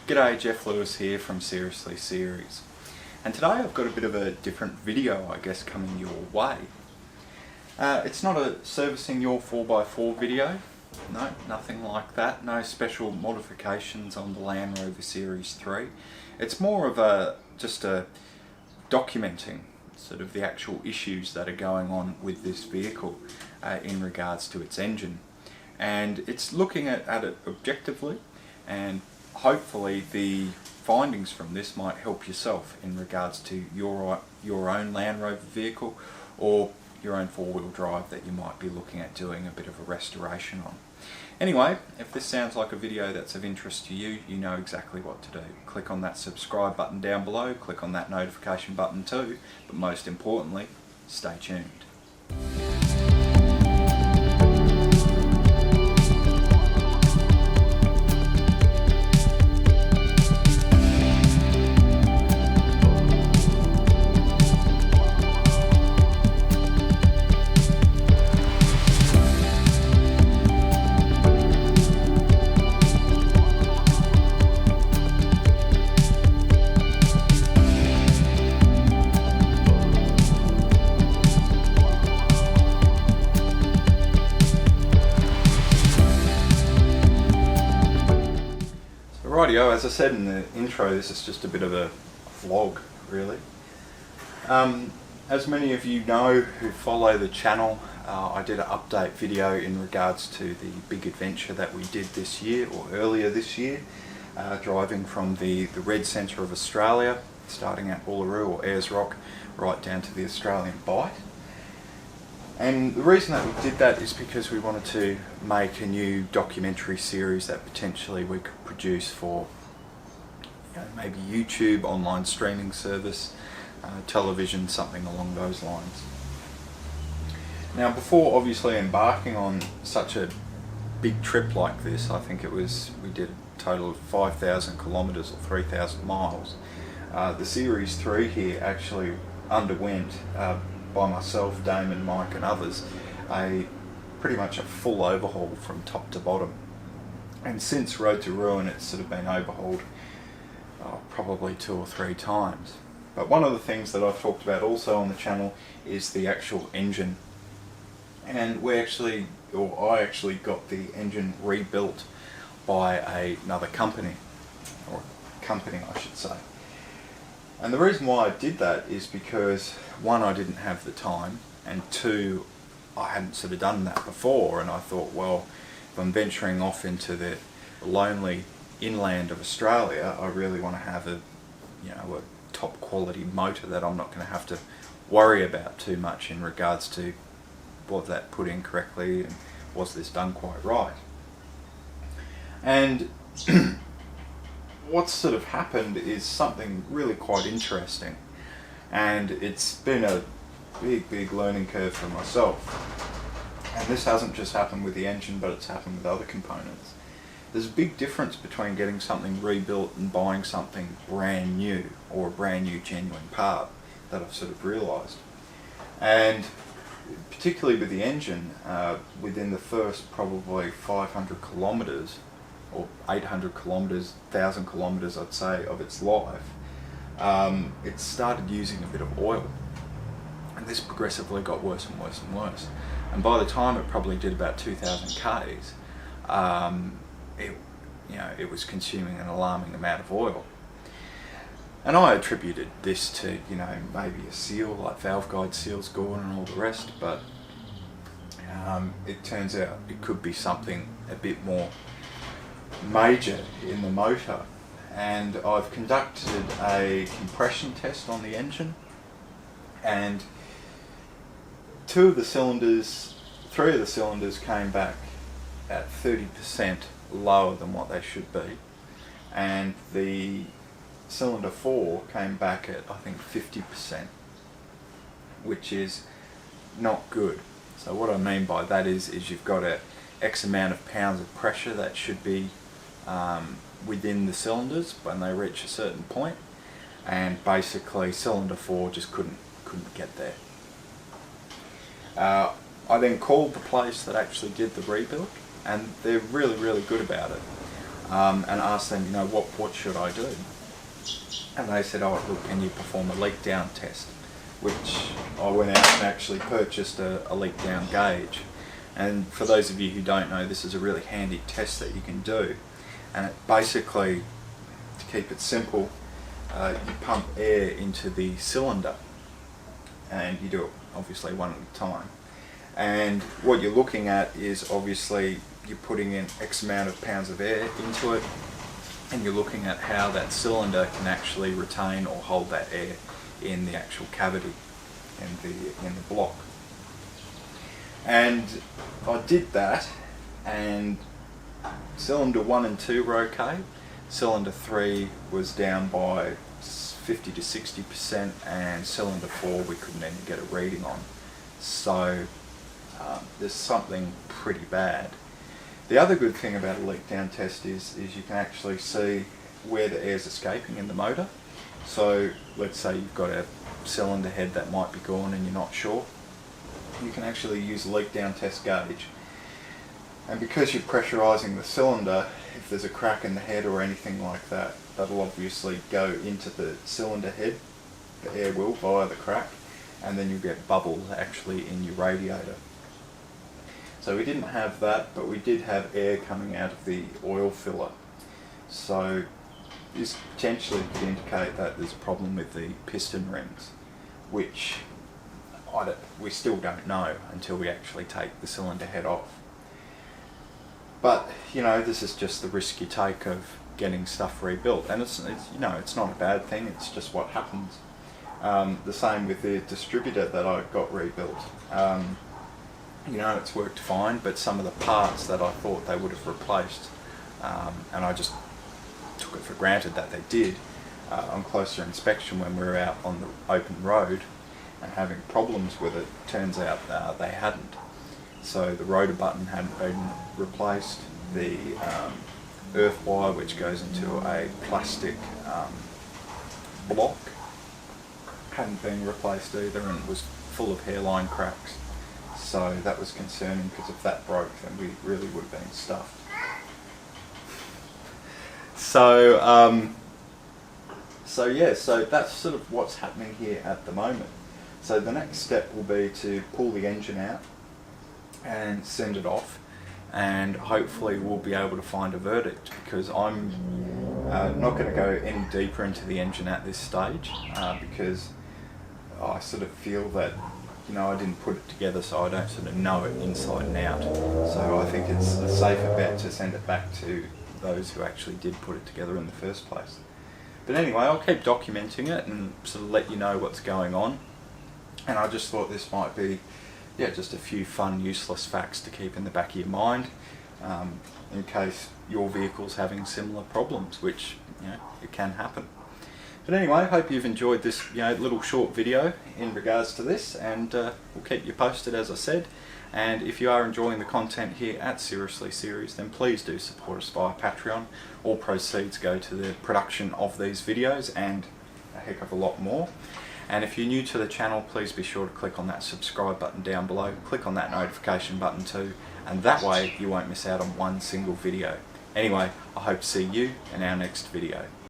G'day, Geoff Lewis here from Seriously Series, and today I've got a bit of a different video, I guess, coming your way. It's not a servicing your 4x4 video, no, nothing like that, no special modifications on the Land Rover Series 3. It's more of just a documenting sort of the actual issues that are going on with this vehicle in regards to its engine, and it's looking at it objectively, and hopefully the findings from this might help yourself in regards to your own Land Rover vehicle or your own four-wheel drive that you might be looking at doing a bit of a restoration on. Anyway, if this sounds like a video that's of interest to you, you know exactly what to do. Click on that subscribe button down below, click on that notification button too, but most importantly, stay tuned. Rightio, as I said in the intro, this is just a bit of a vlog, really. As many of you know who follow the channel, I did an update video in regards to the big adventure that we did this year, or earlier this year, driving from the red centre of Australia, starting at Uluru or Ayers Rock, right down to the Australian Bight. And the reason that we did that is because we wanted to make a new documentary series that potentially we could produce for, you know, maybe YouTube, online streaming service, television, something along those lines. Now, before obviously embarking on such a big trip like this, I think we did a total of 5,000 kilometres or 3,000 miles. The Series 3 here actually underwent by myself, Damon, Mike and others, pretty much a full overhaul from top to bottom. And since Road to Ruin, it's sort of been overhauled probably 2 or 3 times. But one of the things that I've talked about also on the channel is the actual engine. And I actually got the engine rebuilt by another company, or a company I should say. And the reason why I did that is because, one, I didn't have the time, and two, I hadn't sort of done that before, and I thought, well, if I'm venturing off into the lonely inland of Australia, I really want to have a top quality motor that I'm not going to have to worry about too much in regards to was that put in correctly and was this done quite right. And what's sort of happened is something really quite interesting, and it's been a big learning curve for myself. And this hasn't just happened with the engine, but it's happened with other components. There's a big difference between getting something rebuilt and buying something brand new, or a brand new genuine part, that I've sort of realised. And particularly with the engine, within the first probably 500 kilometres or 800 kilometres, 1,000 kilometres I'd say of its life, it started using a bit of oil, and this progressively got worse and worse and worse, and by the time it probably did about 2,000 k's, it was consuming an alarming amount of oil. And I attributed this to, maybe a seal, like valve guide seals gone and all the rest, but it turns out it could be something a bit more major in the motor. And I've conducted a compression test on the engine, and 3 of the cylinders came back at 30% lower than what they should be, and the cylinder 4 came back at, I think, 50%, which is not good. So what I mean by that is you've got a X amount of pounds of pressure that should be within the cylinders when they reach a certain point, and basically cylinder 4 just couldn't get there. I then called the place that actually did the rebuild, and they're really good about it. and asked them, what should I do? And they said, oh look, can you perform a leak down test? Which I went out and actually purchased a leak down gauge. And for those of you who don't know, this is a really handy test that you can do. And it basically, to keep it simple, you pump air into the cylinder, and you do it obviously one at a time. And what you're looking at is obviously you're putting in X amount of pounds of air into it, and you're looking at how that cylinder can actually retain or hold that air in the actual cavity in the block. And I did that, and cylinder 1 and 2 were okay. Cylinder 3 was down by 50 to 60%, and cylinder 4 we couldn't even get a reading on. So there's something pretty bad. The other good thing about a leak down test is you can actually see where the air's escaping in the motor. So let's say you've got a cylinder head that might be gone and you're not sure. You can actually use a leak down test gauge. And because you're pressurising the cylinder, if there's a crack in the head or anything like that, that'll obviously go into the cylinder head, the air will, via the crack, and then you'll get bubbles actually in your radiator. So we didn't have that, but we did have air coming out of the oil filler. So this potentially could indicate that there's a problem with the piston rings, which we still don't know until we actually take the cylinder head off. But this is just the risk you take of getting stuff rebuilt, and it's not a bad thing. It's just what happens. The same with the distributor that I got rebuilt. It's worked fine, but some of the parts that I thought they would have replaced, and I just took it for granted that they did, on closer inspection when we were out on the open road and having problems with it, turns out they hadn't. So the rotor button hadn't been replaced, the earth wire, which goes into a plastic block, hadn't been replaced either, and it was full of hairline cracks. So that was concerning, because if that broke, then we really would have been stuffed. So that's sort of what's happening here at the moment. So the next step will be to pull the engine out and send it off, and hopefully we'll be able to find a verdict, because I'm not going to go any deeper into the engine at this stage, because I sort of feel that I didn't put it together, so I don't sort of know it inside and out. So I think it's a safer bet to send it back to those who actually did put it together in the first place. But anyway, I'll keep documenting it and sort of let you know what's going on. And I just thought this might be, just a few fun, useless facts to keep in the back of your mind, in case your vehicle's having similar problems, which it can happen. But anyway, I hope you've enjoyed this little short video in regards to this, and we'll keep you posted, as I said. And if you are enjoying the content here at Seriously Series, then please do support us via Patreon. All proceeds go to the production of these videos and a heck of a lot more. And if you're new to the channel, please be sure to click on that subscribe button down below, click on that notification button too, and that way you won't miss out on one single video. Anyway, I hope to see you in our next video.